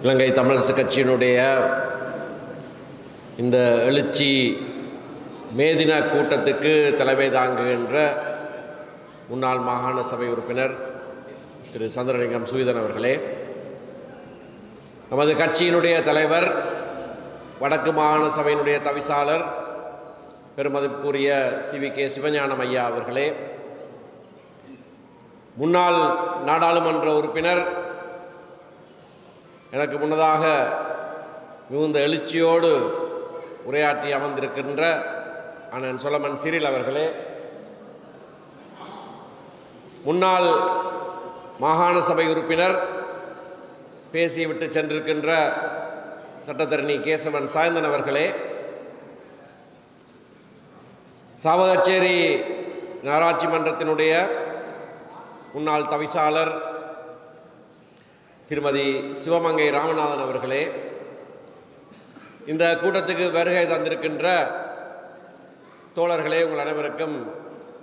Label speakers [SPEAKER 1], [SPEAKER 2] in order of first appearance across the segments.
[SPEAKER 1] இலங்கை தமிழரசு கட்சியினுடைய இந்த எழுச்சி மேதின கூட்டத்துக்கு தலைமை தாங்குகின்ற முன்னாள் மாகாண சபை உறுப்பினர் திரு சந்திரலிங்கம் சுவீதன் அவர்களே, நமது கட்சியினுடைய தலைவர், வடக்கு மாகாண சபையினுடைய தவிசாளர் பெருமதிப்புக்குரிய CVK சிவஞானம் ஐயா அவர்களே, முன்னாள் நாடாளுமன்ற உறுப்பினர், எனக்கு முன்னதாக மிகுந்த எழுச்சியோடு உரையாற்றி அமர்ந்திருக்கின்ற அண்ணன் சொலமன் சிறில் அவர்களே, முன்னாள் மாகாண சபை உறுப்பினர், பேசிவிட்டு சென்றிருக்கின்ற சட்டத்தரணி கேசவன் சாய்ந்தன் அவர்களே, சாவகச்சேரி நகராட்சி மன்றத்தினுடைய முன்னாள் தவிசாளர் திருமதி சிவமங்கை ராமநாதன் அவர்களே, இந்த கூட்டத்துக்கு வருகை தந்திருக்கின்ற தோழர்களே, உங்கள் அனைவருக்கும்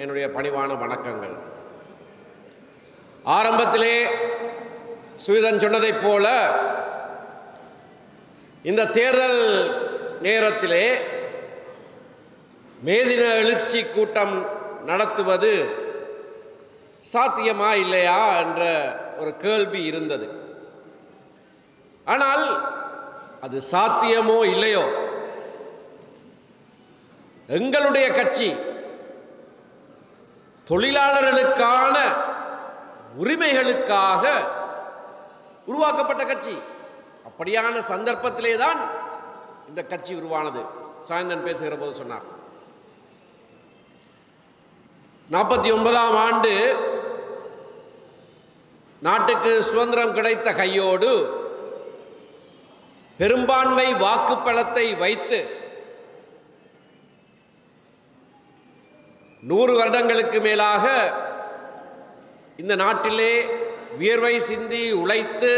[SPEAKER 1] என்னுடைய பணிவான வணக்கங்கள். ஆரம்பத்திலே சுவீதன் சொன்னதைப் போல இந்த தேர்தல் நேரத்திலே மேதின எழுச்சி கூட்டம் நடத்துவது சாத்தியமா இல்லையா என்ற ஒரு கேள்வி இருந்தது. ஆனால் அது சாத்தியமோ இல்லையோ, எங்களுடைய கட்சி தொழிலாளர்களுக்கான உரிமைகளுக்காக உருவாக்கப்பட்ட கட்சி. அப்படியான சந்தர்ப்பத்திலே தான் இந்த கட்சி உருவானது. சாயந்தன் பேசுகிற போது சொன்னார், 49ஆம் ஆண்டு நாட்டுக்கு சுதந்திரம் கிடைத்த கையோடு பெரும்பான்மை வாக்குப்பலத்தை வைத்து 100 வருடங்களுக்கு மேலாக இந்த நாட்டிலே வியர்வை சிந்தி உழைத்து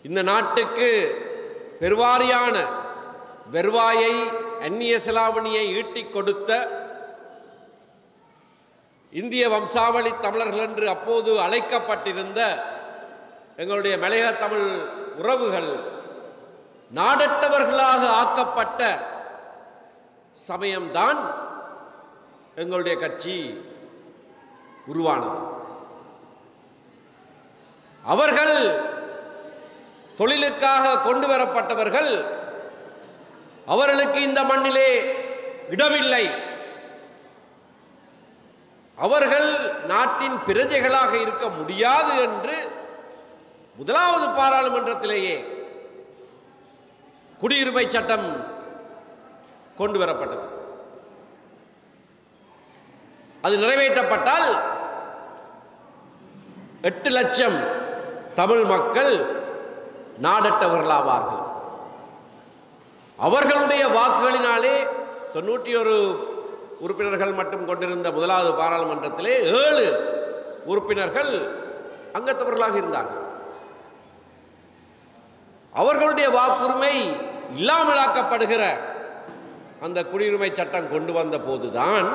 [SPEAKER 1] இந்த நாட்டுக்கு பெருவாரியான வருவாயை, அந்நிய செலாவணியை ஈட்டிக் கொடுத்த இந்திய வம்சாவளி தமிழர்கள் என்று அப்போது அழைக்கப்பட்டிருந்த எங்களுடைய மலையக தமிழ் உறவுகள் நாடற்றவர்களாக ஆக்கப்பட்ட சமயம்தான் எங்களுடைய கட்சி உருவானது. அவர்கள் தொழிலுக்காக கொண்டு வரப்பட்டவர்கள், அவர்களுக்கு இந்த மண்ணிலே இடமில்லை, அவர்கள் நாட்டின் பிரஜைகளாக இருக்க முடியாது என்று முதலாவது பாராளுமன்றத்திலேயே குடியுரிமை சட்டம் கொண்டு வரப்பட்டது. அது நிறைவேற்றப்பட்டால் 8 லட்சம் தமிழ் மக்கள் நாடற்றவர்களாவார்கள். அவர்களுடைய வாக்குகளினாலே 91 உறுப்பினர்கள் மட்டும் கொண்டிருந்த முதலாவது பாராளுமன்றத்திலே 7 உறுப்பினர்கள் அங்கத்தவர்களாக இருந்தார்கள். அவர்களுடைய வாக்குரிமை இல்லாமலாக்கப்படுகிற அந்த குடியுரிமை சட்டம் கொண்டு வந்த போதுதான்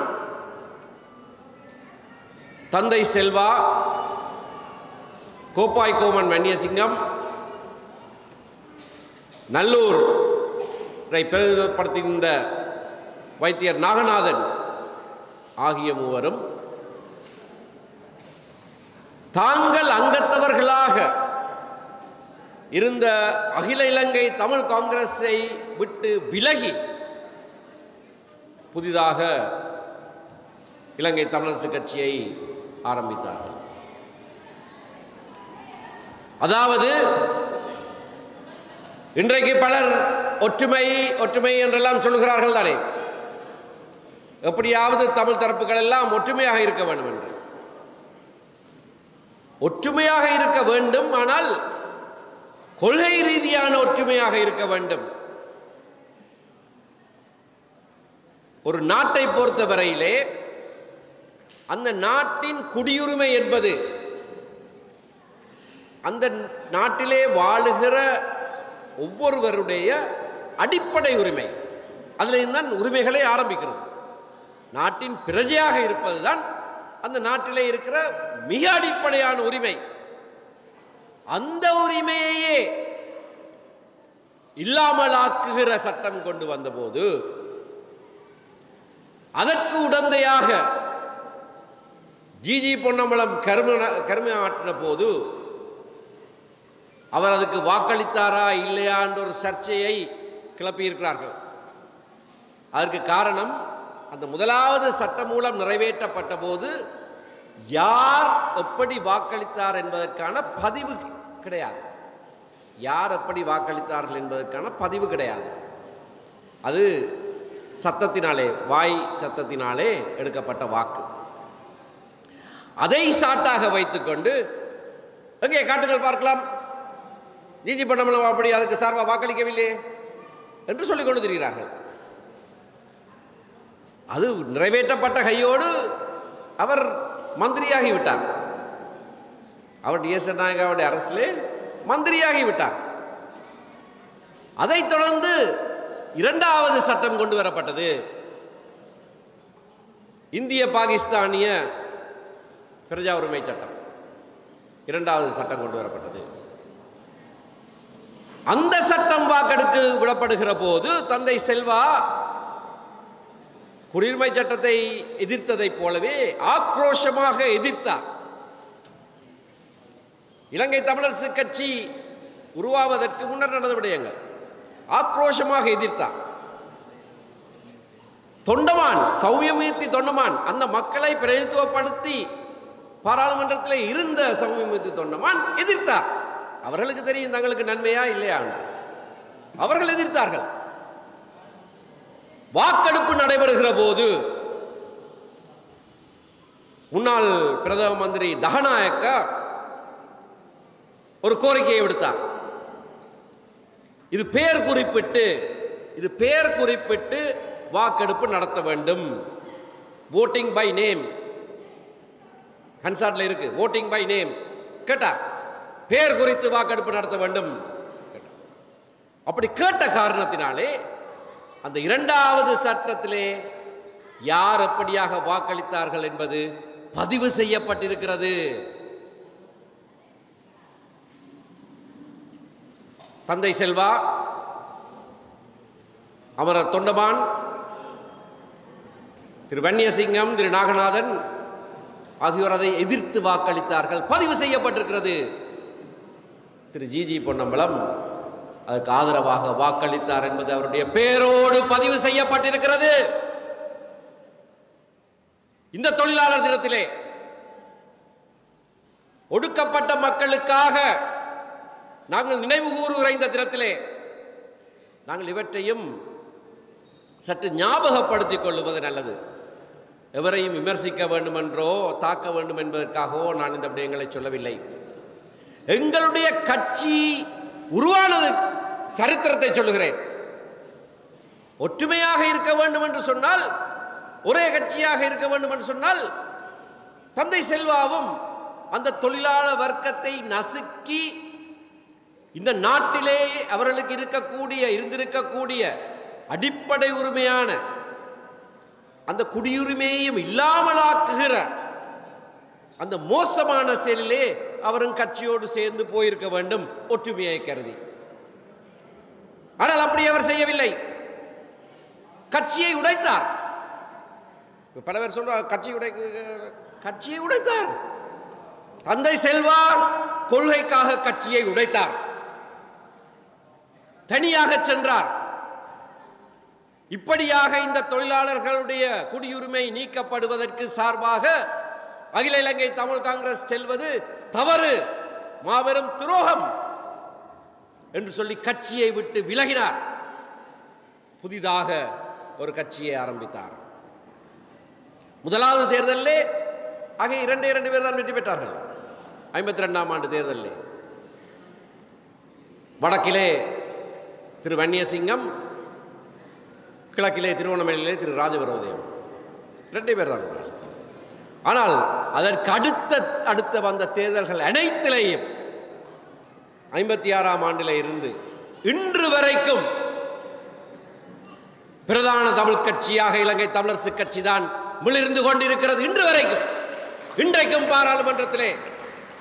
[SPEAKER 1] தந்தை செல்வா, கோப்பாய் கோமன் வன்னியசிங்கம், நல்லூரை பிரதிநிதிப்படுத்துகின்ற வைத்தியர் நாகநாதன் ஆகிய மூவரும் தாங்கள் அங்கத்தவர்களாக இருந்த அகில இலங்கை தமிழ் காங்கிரஸை விட்டு விலகி புதிதாக இலங்கை தமிழரசு கட்சியை ஆரம்பித்தார்கள். அதாவது இன்றைக்கு பலர் ஒற்றுமை ஒற்றுமை என்றெல்லாம் சொல்கிறார்கள் தானே, எப்படியாவது தமிழ் தரப்புகள் எல்லாம் ஒற்றுமையாக இருக்க வேண்டும் என்று. ஒற்றுமையாக இருக்க வேண்டும், ஆனால் கொள்கை ரீதியான ஒற்றுமையாக இருக்க வேண்டும். ஒரு நாட்டை பொறுத்த வரையிலே அந்த நாட்டின் குடியுரிமை என்பது அந்த நாட்டிலே வாழுகிற ஒவ்வொருவருடைய அடிப்படை உரிமை. அதில் தான் உரிமைகளை ஆரம்பிக்கிறது. நாட்டின் பிரஜையாக இருப்பதுதான் அந்த நாட்டிலே இருக்கிற மிக அடிப்படையான உரிமை. அந்த உரிமையே இல்லாமலாக்குகிற சட்டம் கொண்டு வந்தபோது அதற்கு உடந்தையாக ஜிஜி பொன்னம்பலம் கருமை ஆற்றின போது அவர் அதுக்கு வாக்களித்தாரா இல்லையா என்ற ஒரு சர்ச்சையை கிளப்பியிருக்கிறார்கள். அதற்கு காரணம், அந்த முதலாவது சட்ட மூலம் நிறைவேற்றப்பட்ட போது யார் எப்படி வாக்களித்தார் என்பதற்கான பதிவு கிடையாது. யார் எப்படி வாக்களித்தார்கள் என்பதற்கான பதிவு கிடையாது. அது சத்தத்தினாலே, வாய் சத்தத்தினாலே எடுக்கப்பட்ட வாக்கு. அதை சாட்டாக வைத்துக்கொண்டு எங்கே காட்டுங்கள் பார்க்கலாம், ஜிஜி பொன்னம்பலம் அப்படி அதுக்கு சார்பாக வாக்களிக்கவில்லை என்று சொல்லிக் கொண்டு திரிகிறார்கள். அது நிறைவேற்றப்பட்ட கையோடு அவர் மந்திரியாகிவிட்டார். அவர் டிஎஸ் நாயகாவுடைய அரசிலே மந்திரியாகிவிட்டார். அதைத் தொடர்ந்து இரண்டாவது சட்டம் கொண்டு வரப்பட்டது. இந்திய பாகிஸ்தானிய பிரஜா உரிமை சட்டம், இரண்டாவது சட்டம் கொண்டு வரப்பட்டது. அந்த சட்டம் வாக்கெடுக்கு விடப்படுகிற போது தந்தை செல்வா குடியுரிமை சட்டத்தை எதிர்த்ததைப் போலவே ஆக்ரோஷமாக எதிர்த்தார். இலங்கை தமிழரசு கட்சி உருவாவதற்கு முன்னர் நடந்த விடயங்கள் ஆக்ரோஷமாக எதிர்த்தார். தொண்டமான், சௌமியமூர்த்தி தொண்டமான், அந்த மக்களை பிரதிநிதித்துவப்படுத்தி பாராளுமன்றத்தில் இருந்த சௌமியமூர்த்தி தொண்டமான் எதிர்த்தார். அவர்களுக்கு தெரியும் தங்களுக்கு நன்மையா இல்லையா, அவர்கள் எதிர்த்தார்கள். வாக்கெடுப்பு நடைபெறுகிற போது முன்னாள் பிரதம மந்திரி தகநாயக்க ஒரு கோரிக்கையை விடுத்தார். இது பெயர் குறிப்பிட்டு வாக்கெடுப்பு நடத்த வேண்டும். voting by name, ஹன்சாட்ல இருக்கு, voting by name கேட்டார். பெயர் குறித்து வாக்கெடுப்பு நடத்த வேண்டும். அப்படி கேட்ட காரணத்தினாலே அந்த இரண்டாவது சட்டத்திலே யார் எப்படியாக வாக்களித்தார்கள் என்பது பதிவு செய்யப்பட்டிருக்கிறது. தந்தை செல்வா, அமரர் தொண்டமான், திரு வன்னியசிங்கம், திரு நாகநாதன் ஆகியோர் அதை எதிர்த்து வாக்களித்தார்கள், பதிவு செய்யப்பட்டிருக்கிறது. திரு ஜிஜி பொன்னம்பலம் அதற்கு ஆதரவாக வாக்களித்தார் என்பது அவருடைய பேரோடு பதிவு செய்யப்பட்டிருக்கிறது. இந்த தொழிலாளர் தினத்திலே ஒடுக்கப்பட்ட மக்களுக்காக நாங்கள் நினைவு கூறுகிற இந்த தினத்திலே நாங்கள் இவற்றையும் சற்று ஞாபகப்படுத்திக் கொள்வது நல்லது. எவரையும் விமர்சிக்க வேண்டும் என்றோ தாக்க வேண்டும் என்பதற்காகவோ நான் இந்த விடயங்களை சொல்லவில்லை. எங்களுடைய கட்சி உருவானது சரித்திரத்தை சொல்லுகிறேன். ஒற்றுமையாக இருக்க வேண்டும் என்று சொன்னால், ஒரே கட்சியாக இருக்க வேண்டும் என்று சொன்னால், தந்தை செல்வாவும் அந்த தொழிலாளர் வர்க்கத்தை நசுக்கி இந்த நாட்டிலே அவர்களுக்கு இருந்திருக்கக்கூடிய அடிப்படை உரிமையான அந்த குடியுரிமையையும் இல்லாமலாக்குகிற அந்த மோசமான செயலிலே அவரும் கட்சியோடு சேர்ந்து போயிருக்க வேண்டும், ஒற்றுமையை கருதி. ஆனால் அப்படி அவர் செய்யவில்லை. கட்சியை உடைத்தார். பல பேர் சொல்றார் கட்சியை உடைத்தார். தந்தை செல்வா கொள்கைக்காக கட்சியை உடைத்தார், தனியாக சென்றார். இப்படியாக இந்த தொழிலாளர்களுடைய குடியுரிமை நீக்கப்படுவதற்கு சார்பாக அகில இலங்கை தமிழ் காங்கிரஸ் செல்வது தவறு, மாபெரும் துரோகம் என்று சொல்லி கட்சியை விட்டு விலகினார். புதிதாக ஒரு கட்சியை ஆரம்பித்தார். முதலாவது தேர்தலிலே ஆக இரண்டு பேர் தான் வெற்றி பெற்றார்கள். 52ஆம் ஆண்டு தேர்தலிலே வடக்கிலே திரு வன்னியசிங்கம், கிழக்கிலே திருவண்ணாமலையிலே திரு ராஜவரோதயம், 2 பேர் தான். ஆனால் அதற்கு அடுத்த வந்த தேர்தல்கள் அனைத்திலேயும் 56ஆம் ஆண்டிலே இருந்து இன்று வரைக்கும் பிரதான தமிழ் கட்சியாக இலங்கை தமிழரசு கட்சி தான் மிளிர்ந்து கொண்டிருக்கிறது. இன்று வரைக்கும், இன்றைக்கும் பாராளுமன்றத்திலே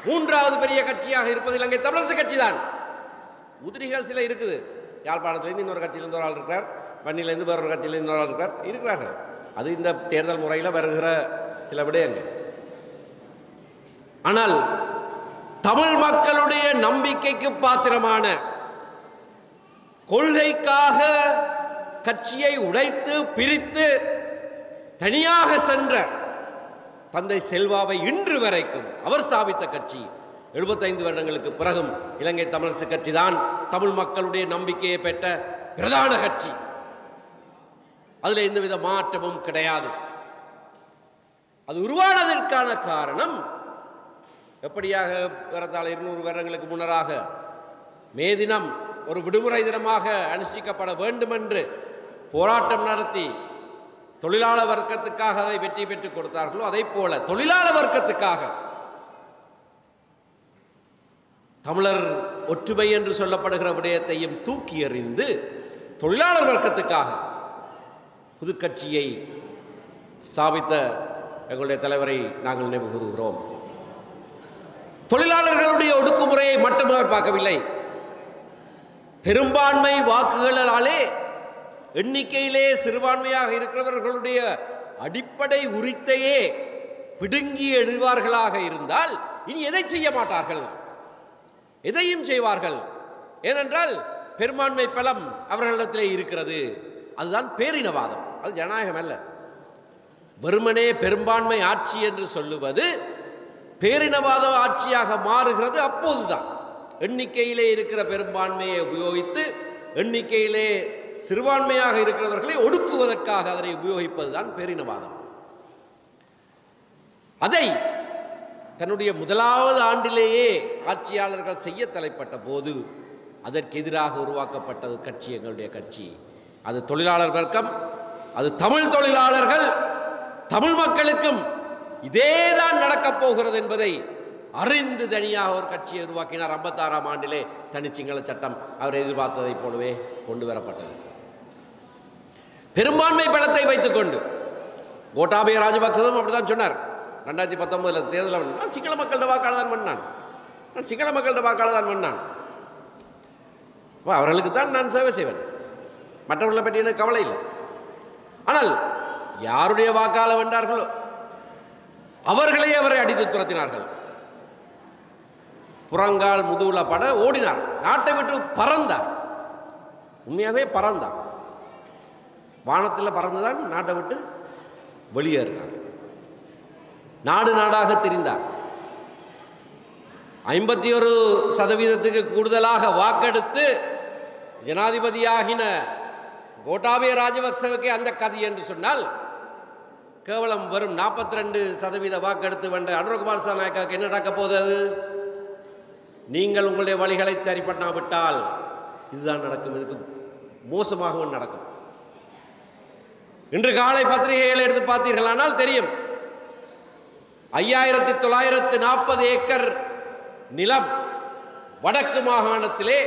[SPEAKER 1] மூன்றாவது பெரிய கட்சியாக இருப்பது இலங்கை தமிழரசு கட்சி தான். உதிரிகள் சில இருக்குது. யாழ்ப்பாணத்திலிருந்து இன்னொரு கட்சியிலிருந்து ஒரு ஆள் இருக்கிறார், வன்னியிலிருந்து வேறொரு கட்சியிலிருந்து இன்னொரு ஆள் இருக்கிறார்கள். அது இந்த தேர்தல் முறையில் வருகிற சில விடயங்கள். ஆனால் தமிழ் மக்களுடைய நம்பிக்கைக்கு பாத்திரமான, கொள்கைக்காக கட்சியை உடைத்து பிரித்து தனியாக சென்ற தந்தை செல்வாவை இன்று வரைக்கும் அவர் ஸ்தாபித்த கட்சி 75 வருடங்களுக்கு பிறகும் இலங்கை தமிழரசு கட்சி தான் தமிழ் மக்களுடைய நம்பிக்கையை பெற்ற பிரதான கட்சி. அதுல எந்தவித மாற்றமும் கிடையாது. அது உருவானதற்கான காரணம் எப்படியாக ஏறத்தாழ 200 வருடங்களுக்கு முன்னராக மே தினம் ஒரு விடுமுறை தினமாக அனுஷ்டிக்கப்பட வேண்டும் என்று போராட்டம் நடத்தி தொழிலாளர் வர்க்கத்துக்காக அதை வெற்றி பெற்றுக் கொடுத்தார்களோ அதை போல தொழிலாளர் வர்க்கத்துக்காக தமிழர் ஒற்றுமை என்று சொல்லப்படுகிற விடயத்தையும் தூக்கி எறிந்து தொழிலாளர் வர்க்கத்துக்காக புதுக்கட்சியை ஸ்தாபித்த எங்களுடைய தலைவரை நாங்கள் நினைவு கூறுகிறோம். தொழிலாளர்களுடைய ஒடுக்குமுறையை மட்டும் அவர் பார்க்கவில்லை. பெரும்பான்மை வாக்குகளாலே எண்ணிக்கையிலே சிறுபான்மையாக இருக்கிறவர்களுடைய அடிப்படை உரித்தையே பிடுங்கி எழுவார்களாக இருந்தால் இனி எதை செய்ய மாட்டார்கள், எதையும் செய்வார்கள். ஏனென்றால் பெரும்பான்மை பலம் அவர்களிடத்திலே இருக்கிறது. அதுதான் பேரினவாதம், அது ஜனநாயகம் அல்ல. வெறுமனே பெரும்பான்மை ஆட்சி என்று சொல்லுவது பேரினவாத ஆட்சியாக மாறுகிறது அப்போதுதான். எண்ணிக்கையிலே இருக்கிற பெரும்பான்மையை உபயோகித்து எண்ணிக்கையிலே சிறுபான்மையாக இருக்கிறவர்களை ஒடுக்குவதற்காக அதனை உபயோகிப்பதுதான் பேரினவாதம். அதை தன்னுடைய முதலாவது ஆண்டிலேயே ஆட்சியாளர்கள் செய்ய தலைப்பட்ட போது அதற்கு எதிராக உருவாக்கப்பட்டது கட்சி, எங்களுடைய கட்சி. அது தொழிலாளர் வர்க்கம், அது தமிழ் தொழிலாளர்கள், தமிழ் மக்களுக்கும் இதேதான் நடக்கப் போகிறது என்பதை அறிந்து தனியாக ஒரு கட்சியை உருவாக்கினார். 56ஆம் ஆண்டிலே தனிச்சிங்கள சட்டம் அவர் எதிர்பார்த்ததை போலவே கொண்டு வரப்பட்டது. பெரும்பான்மை பலத்தை வைத்துக் கொண்டு கோட்டாபய ராஜபக்சவும் அப்படித்தான் சொன்னார். 2019 தேர்தல் நான் சிங்கள மக்களோட வாக்காளர் தான் பண்ணான், நான் சிங்கள மக்களோட வாக்காளர் தான் பண்ணான். அவர்களுக்கு தான் நான் சேவை செய்வேன், மற்றவர்களை பற்றி எனக்கு கவலை இல்லை. ஆனால் யாருடைய வாக்காளர் வென்றார்களோ அவர்களே அவரை அடித்து துரத்தினார்கள். புறங்கால் முதுகுல பட ஓடினார், நாட்டை விட்டு பறந்தார். உண்மையாகவே பறந்தார், வானத்தில் பறந்துதான் நாட்டை விட்டு வெளியேறினார். நாடு நாடாக திரிந்தார். 51% கூடுதலாக வாக்கெடுத்து ஜனாதிபதியாகின கோட்டாபய ராஜபக்சவுக்கே அந்த கதி என்று சொன்னால், கேவலம் வெறும் 42% வாக்கெடுத்து வென்ற அனுரகுமார் சாநாயக்காவுக்கு என்ன நடக்க போகுது? நீங்கள் உங்களுடைய வழிகளை சரிபண்ணாவிட்டால் இதுதான் நடக்கும், இதுக்கு மோசமாகவும் நடக்கும். இன்று காலை பத்திரிகைகளை எடுத்து பார்த்தீர்களானால் தெரியும், 5940 ஏக்கர் நிலம் வடக்கு மாகாணத்திலே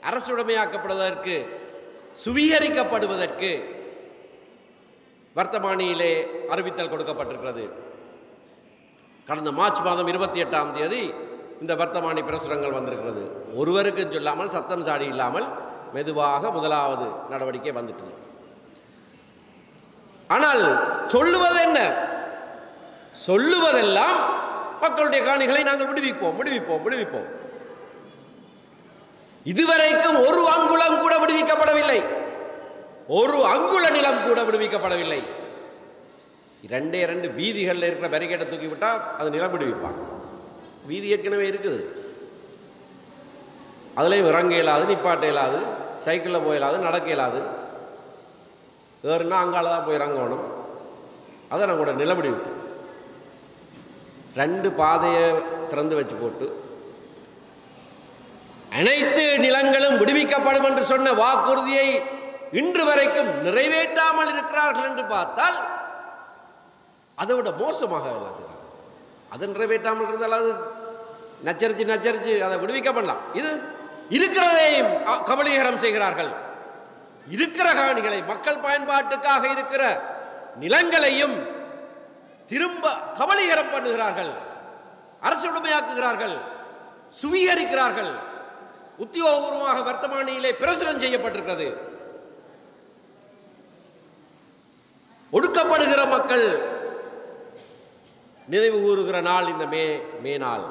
[SPEAKER 1] அரசுடைமையாக்கப்படுவதற்கு, சுவீகரிக்கப்படுவதற்கு வர்த்தமானியிலே அறிவித்தல் கொடுக்கப்பட்டிருக்கிறது. கடந்த மார்ச் மாதம் 28ஆம் தேதி இந்த வர்த்தமானி பிரசுரங்கள் வந்திருக்கிறது. ஒருவருக்கு சொல்லாமல், சத்தம் சாடி இல்லாமல் மெதுவாக முதலாவது நடவடிக்கை வந்துட்டது. ஆனால் சொல்லுவது என்ன? சொல்லுவதெல்லாம் மக்களுடைய காணிகளை நாங்கள் விடுவிப்போம் விடுவிப்போம் விடுவிப்போம். இதுவரைக்கும் ஒரு அங்குலம் கூட விடுவிக்கப்படவில்லை, ஒரு அங்குல நிலம் கூட விடுவிக்கப்படவில்லை. 2 வீதிகளில் இருக்கிற பேரிகேட்டை தூக்கி விட்டால் அது நிலம் விடுவிப்பாங்க. வீதி ஏற்கனவே இருக்குது, அதுலேயும் இறங்க இயலாது, நிப்பாட்ட இயலாது, சைக்கிளில் போயிடாது, நடக்க இயலாது, வேறுனா அங்கால தான் போய் இறங்கணும். அதை நான் கூட நிலம் விடுவிப்போம். 2 பாதையை திறந்து வச்சு போட்டு அனைத்து நிலங்களும் விடுவிக்கப்படும் என்று சொன்ன வாக்குறுதியை இன்று வரைக்கும் நிறைவேற்றாமல் இருக்கிறார்கள் என்று பார்த்தால் அதை விட மோசமாக எல்லாம் செய்யலாம். அதை நிறைவேற்றாமல் இருந்தால் அது நச்சரிச்சு அதை விடுவிக்கப்படலாம். இது இருக்கிறதையும் கபலீகரம் செய்கிறார்கள். இருக்கிற காணிகளை, மக்கள் பயன்பாட்டுக்காக இருக்கிற நிலங்களையும் திரும்ப கபலீகரம் பண்ணுகிறார்கள். அரசுடைமையாக்குகிறார்கள், சுவீகரிக்கிறார்கள். உத்தியோகபூர்வமாக வர்த்தமானியிலே பிரசுரம் செய்யப்பட்டிருக்கிறது. ஒடுக்கப்படுகிற மக்கள் நினைவு கூறுகிற நாள் இந்த மே நாள்.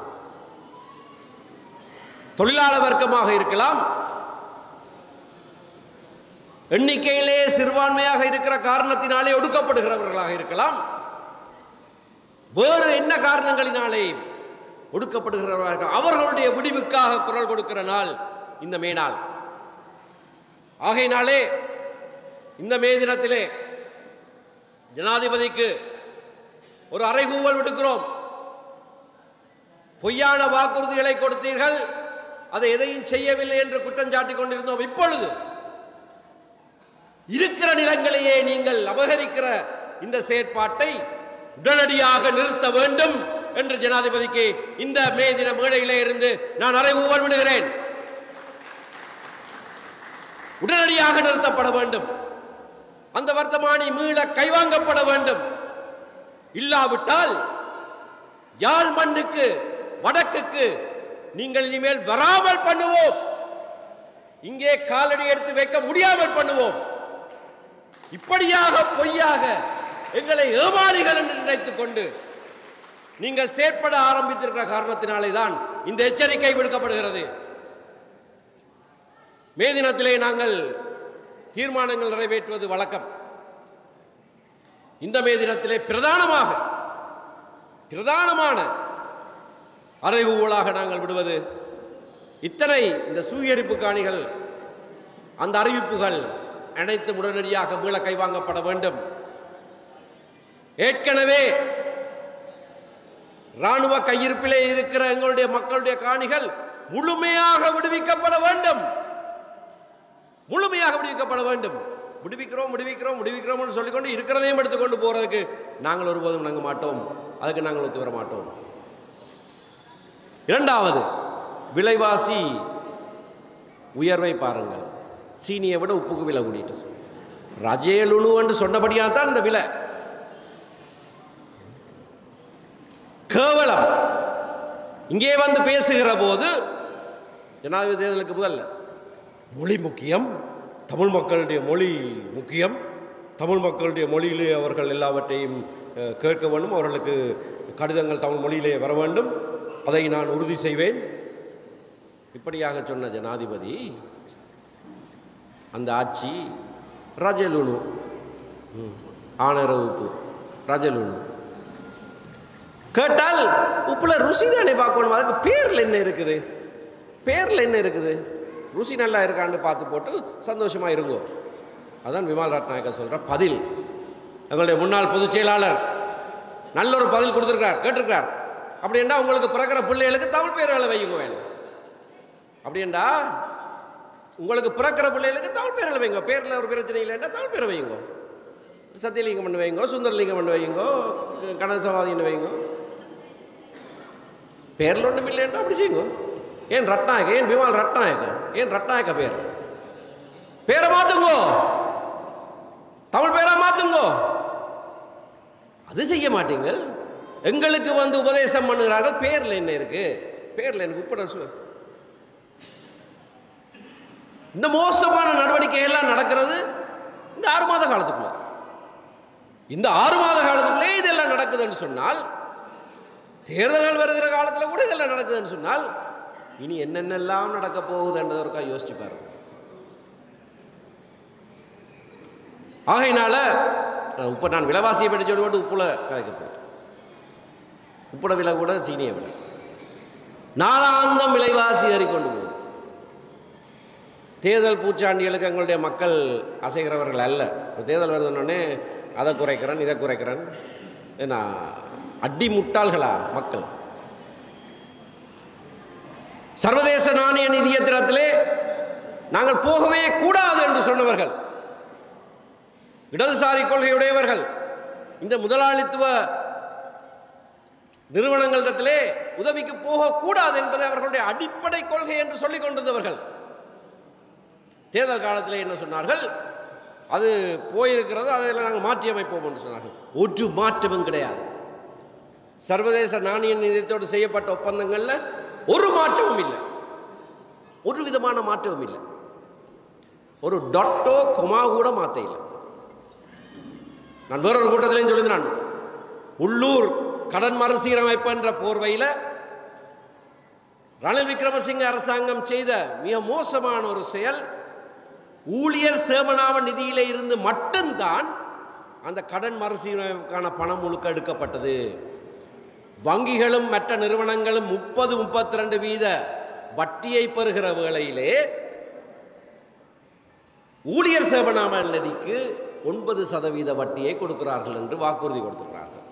[SPEAKER 1] தொழிலாளர் வர்க்கமாக இருக்கலாம், எண்ணிக்கையிலே சிறுபான்மையாக இருக்கிற காரணத்தினாலே ஒடுக்கப்படுகிறவர்களாக இருக்கலாம், வேறு என்ன காரணங்களினாலே ஒடுக்கப்படுகிறவர்கள் அவர்களுடைய விடிவுக்காக குரல் கொடுக்கிற நாள் இந்த மே நாள். ஆகையினாலே இந்த மே தினத்திலே ஜனாதிபதிக்கு ஒரு அறைகூவல் விடுக்கிறோம். பொய்யான வாக்குறுதிகளை கொடுத்தீர்கள், அதை எதையும் செய்யவில்லை என்று குற்றம் சாட்டிக் கொண்டிருந்தோம். இப்பொழுது இருக்கிற நிலங்களையே நீங்கள் அபகரிக்கிற இந்த செயற்பாட்டை உடனடியாக நிறுத்த வேண்டும் என்று ஜனாதிபதிக்கு இந்த மே தின மேடையிலே இருந்து நான் அறைகூவல் விடுகிறேன். உடனடியாக நிறுத்தப்பட வேண்டும். அந்த வர்த்தமானி மீள கைவாங்கப்பட வேண்டும். இல்லாவிட்டால் யாழ் மண்ணுக்கு வடக்குக்கு நீங்கள் இனிமேல் வராமல் பண்ணுவோம். இங்கே காலடி எடுத்து வைக்க முடியாமல் பண்ணுவோம். இப்படியாக பொய்யாக எங்களை ஏமாளிகள் என்று நினைத்துக் கொண்டு நீங்கள் செயற்பட ஆரம்பித்திருக்கிற காரணத்தினாலே தான் இந்த எச்சரிக்கை விடுக்கப்படுகிறது. மே தினத்திலே நாங்கள் தீர்மானங்கள் நிறைவேற்றுவது வழக்கம். இந்த மே தினத்திலே பிரதானமான அறைகூவலாக நாங்கள் விடுவது இத்தனை இந்த சுவீகரிப்பு காணிகள், அந்த அறிவிப்புகள் அனைத்து உடனடியாக மீள கைவாங்கப்பட வேண்டும். ஏற்கனவே இராணுவ கையிருப்பிலே இருக்கிற எங்களுடைய மக்களுடைய காணிகள் முழுமையாக விடுவிக்கப்பட வேண்டும். முழுமையாக விடுவிக்கப்பட வேண்டும். விடுவிக்கிறோம் சொல்லிக்கொண்டு இருக்கிறதையும் எடுத்துக்கொண்டு போறதுக்கு நாங்கள் ஒருபோதும் நாங்கள் மாட்டோம். அதுக்கு நாங்கள் ஒத்து வர மாட்டோம். இரண்டாவது, விலைவாசி உயர்வை பாருங்கள். சீனியை விட உப்புக்கு விலை கூடிட்டு ரஜேலுணு என்று சொன்னபடியாக தான் இந்த விலை. கேவலம். இங்கே வந்து பேசுகிற போது ஜனாதிபதி தேர்தலுக்கு முதல்ல மொழி முக்கியம், தமிழ் மக்களுடைய மொழி முக்கியம், தமிழ் மக்களுடைய மொழியிலே அவர்கள் எல்லாவற்றையும் கேட்க வேண்டும், அவர்களுக்கு கடிதங்கள் தமிழ் மொழியிலே வர வேண்டும், அதை நான் உறுதி செய்வேன். இப்படியாக சொன்ன ஜனாதிபதி அந்த ஆட்சி ரஜலுணு, ஆனர உப்பு ரஜலுணு கேட்டால் உப்புல ருசி தானே பார்க்கணும். அதுக்கு பேரில் என்ன இருக்குது? பேரில் என்ன இருக்குது? ருசி நல்லா இருக்கான்னு பார்த்து போட்டு சந்தோஷமாக இருங்கோ. அதான் விமல் ரட்நாயக்க சொல்கிற பதில். எங்களுடைய முன்னாள் பொதுச் செயலாளர் நல்ல ஒரு பதில் கொடுத்துருக்கார், கேட்டிருக்கார். அப்படின்னா உங்களுக்கு பிறக்கிற பிள்ளைகளுக்கு தமிழ் பேர்களை வையுங்க வேணும். அப்படின்னா உங்களுக்கு பிறக்கிற பிள்ளைகளுக்கு தமிழ் பேர்களை வைங்க. பேரில் ஒரு பிரச்சனை இல்லைன்னா தமிழ் பேரை வையுங்க. சத்தியலிங்கம் பண்ணி வைங்கோ, சுந்தரலிங்கம் பண்ணி வைங்கோ, கணசவாதின்னு வைங்கோ. பேரில் ஒன்றும் இல்லைன்னா அப்படி செய்யுங்க. ஏன் ரட்நாயக்க? ஏன் விமல் ரட்நாயக்க? ஏன் ரட்நாயக்க பேரை மாத்துங்கோ, தமிழ் பேரா மாத்துங்கோ. அது செய்ய மாட்டீங்க. எங்களுக்கு வந்து உபதேசம் பண்ணுகிறார்கள். பேர்ல என்ன இருக்கு? பேர்ல எனக்கு உட்பட இந்த மோசமான நடவடிக்கை எல்லாம் நடக்கிறது இந்த 6 மாத காலத்துக்குள்ள. இந்த 6 மாத காலத்துக்குள்ளே இதெல்லாம் நடக்குதுன்னு சொன்னால், தேர்தல்கள் வருகிற காலத்தில் கூட இதெல்லாம் நடக்குதுன்னு சொன்னால், இனி என்னென்னலாம் நடக்க போகுதுன்றதற்காக யோசிச்சு பாருங்க. ஆகையினால இப்போ நான் விலைவாசியை பற்றி சொல்லிவிட்டு உப்புல கதைக்க போகிறேன். உப்புட விலை கூட சீனியை விலை நாளாந்தம் விலைவாசி ஏறிக்கொண்டு போகுது. தேர்தல் பூச்சாண்டிகளுக்கு எங்களுடைய மக்கள் அசைகிறவர்கள் அல்ல. தேர்தல் வருதுன்னொடனே அதை குறைக்கிறேன் இதை குறைக்கிறேன். ஏன்னா அடி முட்டாள்களா மக்கள்? சர்வதேச நாணய நிதியத்திலே நாங்கள் போகவே கூடாது என்று சொன்னவர்கள், இடதுசாரி கொள்கையுடையவர்கள், இந்த முதலாளித்துவ நிறுவனங்களிடத்திலே உதவிக்கு போகக்கூடாது என்பதை அவர்களுடைய அடிப்படை கொள்கை என்று சொல்லிக் கொண்டிருந்தவர்கள் தேர்தல் காலத்தில் என்ன சொன்னார்கள்? அது போயிருக்கிறது, அதையெல்லாம் நாங்கள் மாற்றி அமைப்போம் என்று சொன்னார்கள். ஒரு மாற்றமும் கிடையாது. சர்வதேச நாணய நிதியத்தோடு செய்யப்பட்ட ஒப்பந்தங்கள்ல ஒரு மாற்றமும் இல்லை, ஒரு விதமான மாற்றமும் இல்லை. ஒரு டாட்டோ கொமா கூட மாற்ற இல்லை. நான் வேறொரு கூட்டத்திலையும் சொல்லியிருந்தேன், உள்ளூர் கடன் மறுசீரமைப்பு என்ற போர்வையில் ரணில் விக்ரமசிங்க அரசாங்கம் செய்த மிக மோசமான ஒரு செயல், ஊழியர் சேமனாவ நிதியிலே இருந்து மட்டும்தான் அந்த கடன் மறுசீரமைப்புக்கான பணம் முழுக்க எடுக்கப்பட்டது. வங்கிகளும் மற்ற நிறுவனங்களும் 30-32% வட்டியை பெறுகிற வேளையிலே ஊழியர் சேமனாவ நிதிக்கு 9% வட்டியை கொடுக்கிறார்கள் என்று வாக்குறுதி கொடுத்துக்கிறார்கள்.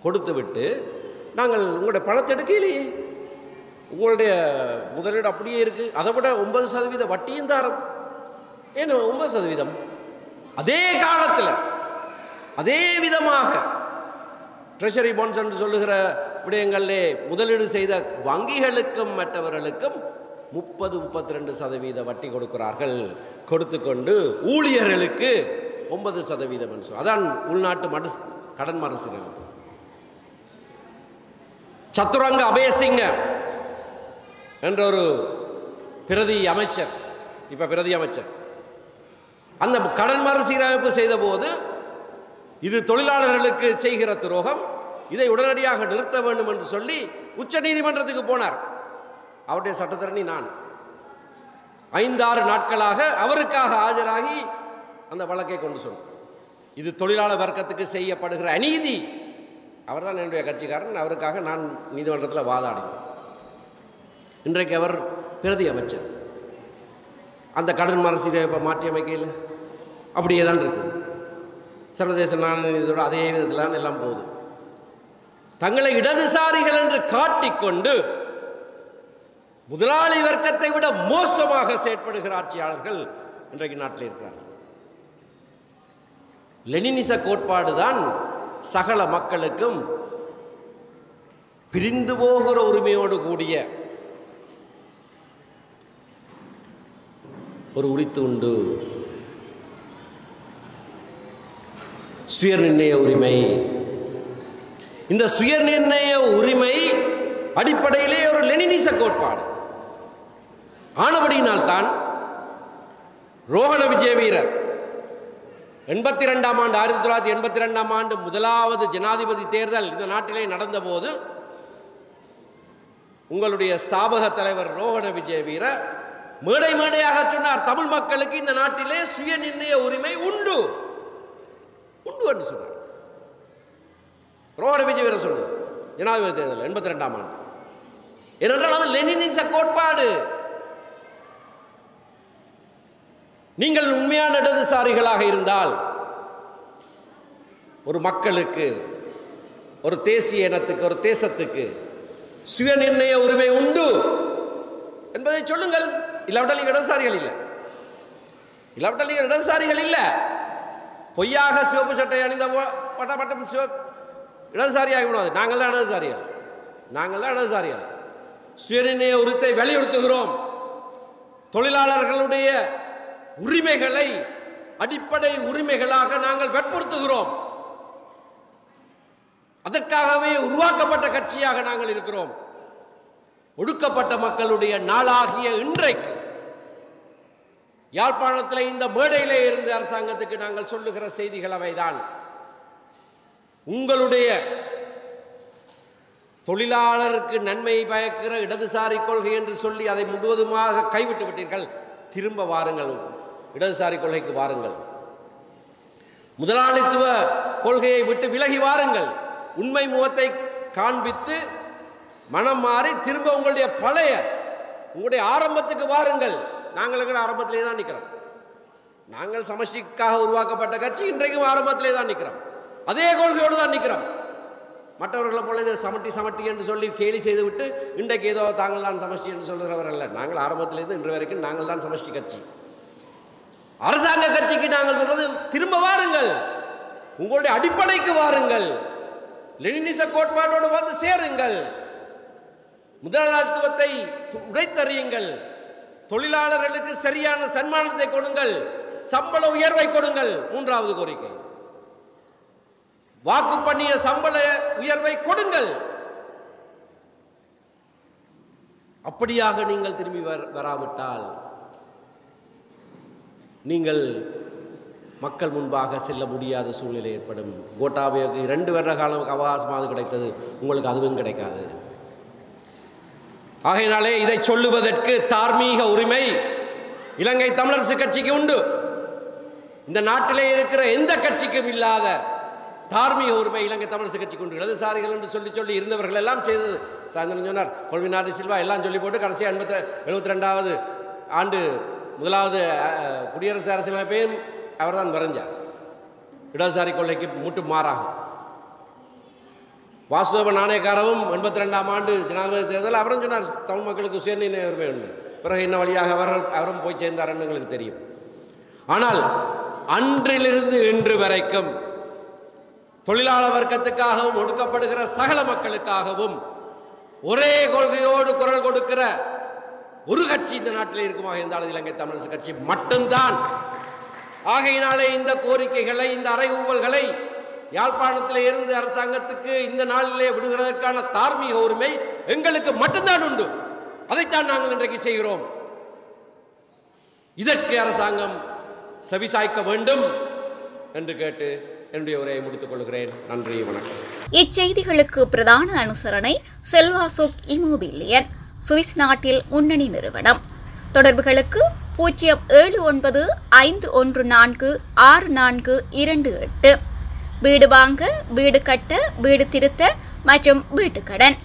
[SPEAKER 1] கொடுத்துவிட்டு நாங்கள் உங்களுடைய பணத்தை எடுக்கலையே, உங்களுடைய முதலீடு அப்படியே இருக்கு, அதை விட 9% வட்டியும் தாரம். ஏன் 9%? அதே காலத்தில் அதே விதமாக ட்ரெஷரி பாண்ட்ஸ் என்று சொல்லுகிற விடயங்களிலே முதலீடு செய்த வங்கிகளுக்கும் மற்றவர்களுக்கும் 30-32% வட்டி கொடுக்கிறார்கள். கொடுத்து கொண்டு ஊழியர்களுக்கு 9%. அதான் உள்நாட்டு கடன் மறுசீரமைப்பு. சத்துரங்க அபயசிங்க என்ற ஒரு பிரதி அமைச்சர், இப்ப பிரதி அமைச்சர், அந்த கடன் மறுசீரமைப்பு செய்த போது இது தொழிலாளர்களுக்கு செய்கிற துரோகம், இதை உடனடியாக நிறுத்த வேண்டும் என்று சொல்லி உச்ச நீதிமன்றத்துக்கு போனார். அவருடைய சட்டத்தரணி நான் 5-6 நாட்களாக அவருக்காக ஆஜராகி அந்த வழக்கை கொண்டு சொன்னார். இது தொழிலாளர் வர்க்கத்துக்கு செய்யப்படுகிற அநீதி. அவர் தான் என்னுடைய கட்சிக்காரன், அவருக்காக நான் நீதிமன்றத்தில் வாதாடினேன். இன்றைக்கு அவர் பிரதி அமைச்சர். அந்த கடன் மறுசீரமைப்பை மாற்றி அமைக்கையில் அப்படியே தான் இருக்கு. சர்வதேச நாணயத்தோட அதே விதத்தில் எல்லாம் போகுது. தங்களை இடதுசாரிகள் என்று காட்டிக்கொண்டு முதலாளி வர்க்கத்தை விட மோசமாக செயற்படுகிற ஆட்சியாளர்கள் இன்றைக்கு நாட்டில் இருக்கிறார்கள். லெனினிச கோட்பாடு தான் சகல மக்களுக்கும் பிரிந்து போகிற உரிமையோடு கூடிய ஒரு உரித்து உண்டு. சுயநிர்ணய உரிமை. இந்த சுயநிர்ணய உரிமை அடிப்படையிலே ஒரு லெனினிச கோட்பாடு ஆனபடியினால் தான் ரோஹண விஜயவீர 82ஆம் ஆண்டு 1982ஆம் ஆண்டு முதலாவது ஜனாதிபதி தேர்தல் இந்த நாட்டிலே நடந்த போது உங்களுடைய ஸ்தாபக தலைவர் ரோஹண விஜயவீர மேடை மேடையாக சொன்னார், தமிழ் மக்களுக்கு இந்த நாட்டிலே சுய நிர்ணய உரிமை உண்டு உண்டு என்று சொன்னார். ரோஹண விஜயவீர சொன்னார் ஜனாதிபதி தேர்தல் 82ஆம் ஆண்டு. ஏனென்றால் அது லெனினிச கோட்பாடு. நீங்கள் உண்மையான இடதுசாரிகளாக இருந்தால் ஒரு மக்களுக்கு, ஒரு தேசிய இனத்துக்கு, ஒரு தேசத்துக்கு சுய நிர்ணய உரிமை உண்டு என்பதை சொல்லுங்கள். இல்லாவிட்டால் நீங்கள் இடதுசாரிகள் இல்லை. இல்லாவிட்டால் நீங்கள் இடதுசாரிகள் இல்லை. பொய்யாக சிவப்பு சட்டை அணிந்த பட்டம் இடதுசாரியாகி விடாது. நாங்கள் தான் இடதுசாரிகள், நாங்கள் தான் இடதுசாரிகள். சுயநிர்ணய உரிமை வலியுறுத்துகிறோம். தொழிலாளர்களுடைய உரிமைகளை அடிப்படை உரிமைகளாக நாங்கள் வற்புறுத்துகிறோம். அதற்காகவே உருவாக்கப்பட்ட கட்சியாக நாங்கள் இருக்கிறோம். ஒடுக்கப்பட்ட மக்களுடைய நாளாகிய இன்றைக்கு யாழ்ப்பாணத்தில் இந்த மேடையிலே இருந்து அரசாங்கத்துக்கு நாங்கள் சொல்லுகிற செய்திகள் அவைதான். உங்களுடைய தொழிலாளருக்கு நன்மை பயக்கிற இடதுசாரி கொள்கை என்று சொல்லி அதை முழுவதுமாக கைவிட்டு விட்டீர்கள். திரும்ப வாருங்கள், இடதுசாரி கொள்கைக்கு வாருங்கள். முதலாளித்துவ கொள்கையை விட்டு விலகி வாருங்கள். உண்மை முகத்தை காண்பித்து மனம் மாறி திரும்ப உங்களுடைய பழைய உங்களுடைய ஆரம்பத்துக்கு வாருங்கள். நாங்கள் எங்கள் ஆரம்பத்திலே தான் நிற்கிறோம். நாங்கள் சமஷ்டிக்காக உருவாக்கப்பட்ட கட்சி இன்றைக்கும் ஆரம்பத்திலே தான் நிற்கிறோம். அதே கொள்கையோடு தான் நிற்கிறோம். மற்றவர்களை போல இதை சமட்டி என்று சொல்லி கேலி செய்துவிட்டு இன்றைக்கு ஏதோ தாங்கள் தான் சமஷ்டி என்று சொல்கிறவர் அல்ல. நாங்கள் ஆரம்பத்திலிருந்து இன்று வரைக்கும் நாங்கள் தான் சமஷ்டி கட்சி. அரசாங்க கட்சிக்கு நாங்கள் சொல்றது திரும்ப வாருங்கள், உங்களுடைய அடிப்படைக்கு வாருங்கள், லெனினிச கோட்பாட்டோடு வந்து சேருங்கள், முதலாளித்துவத்தை உடைத்தறியுங்கள், தொழிலாளர்களுக்கு சரியான சன்மானத்தை கொடுங்கள், சம்பள உயர்வை கொடுங்கள். மூன்றாவது கோரிக்கை, வாக்கு பண்ணிய சம்பள உயர்வை கொடுங்கள். அப்படியாக நீங்கள் திரும்பி வராவிட்டால் நீங்கள் மக்கள் முன்பாக செல்ல முடியாத சூழ்நிலை ஏற்படும். கோட்டாபயக்கு 2 வருட காலம் அவகாசமாக கிடைத்தது, உங்களுக்கு அதுவும் கிடைக்காது. ஆகையினாலே இதை சொல்லுவதற்கு தார்மீக உரிமை இலங்கை தமிழரசு கட்சிக்கு உண்டு. இந்த நாட்டிலே இருக்கிற எந்த கட்சிக்கும் இல்லாத தார்மீக உரிமை இலங்கை தமிழரசு கட்சிக்கு உண்டு. இடதுசாரிகள் என்று சொல்லி இருந்தவர்கள் எல்லாம் செய்தது. சாயந்தரம் சொன்னார் கொள்வினாடி சில்வா எல்லாம் சொல்லி போட்டு கடைசியாக 72வது ஆண்டு 1வது குடியரசு அரசியலமைப்பையும் அவர் தான் வரைஞ்சார். இடதுசாரி கொள்ளைக்கு முட்டு மாறாக வாசுதேவ நாணயக்காரவும் 82ஆம் ஆண்டு ஜனாதிபதி தேர்தல் அவரும் சொன்னார் தமிழ் மக்களுக்கு சுயநிர்ணய உரிமை உண்டு. பிறகு என்ன வழியாக அவரும் போய் சேர்ந்தார் எங்களுக்கு தெரியும். ஆனால் அன்றிலிருந்து இன்று வரைக்கும் தொழிலாளர் வர்க்கத்துக்காகவும் ஒடுக்கப்படுகிற சகல மக்களுக்காகவும் ஒரே கொள்கையோடு குரல் கொடுக்கிற ஒரு கட்சி இந்த நாட்டில் இருக்குமாக இருந்தால் இலங்கை தமிழரசு கட்சி மட்டும்தான். ஆகையினாலே இந்த கோரிக்கைகளை, இந்த அறைகூவல்களை யாழ்ப்பாணத்தில் இருந்து அரசாங்கத்துக்கு இந்த நாளிலே விடுகிறதற்கான தார்மீக உரிமை எங்களுக்கு மட்டும்தான் உண்டு. அதைத்தான் நாங்கள் இன்றைக்கு செய்கிறோம். இதற்கு அரசாங்கம் செவிசாய்க்க வேண்டும் என்று கேட்டு என்னுடைய உரையை முடித்துக் கொள்கிறேன். நன்றி, வணக்கம்.
[SPEAKER 2] இச்செய்திகளுக்கு பிரதான அனுசரணை செல்வாசோக் இமோபிலியன், சுவிஸ் நாட்டில் முன்னணி நிறுவனம். தொடர்புகளுக்கு 07951464228. வீடு வாங்க, வீடு கட்ட, வீடு திருத்த மற்றும் வீட்டுக்கடன்.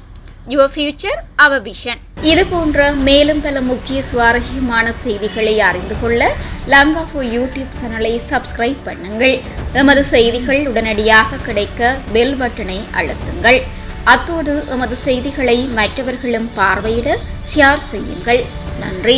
[SPEAKER 2] Your future our vision. இது போன்ற மேலும் பல முக்கிய சுவாரஸ்யமான செய்திகளை அறிந்து கொள்ள லங்காஃபோ யூடியூப் சேனலை சப்ஸ்கிரைப் பண்ணுங்கள். எமது செய்திகள் உடனடியாக கிடைக்க பெல் பட்டனை அழுத்துங்கள். அத்தோடு எமது செய்திகளை மற்றவர்களும் பார்வையிட ஷேர் செய்யுங்கள். நன்றி.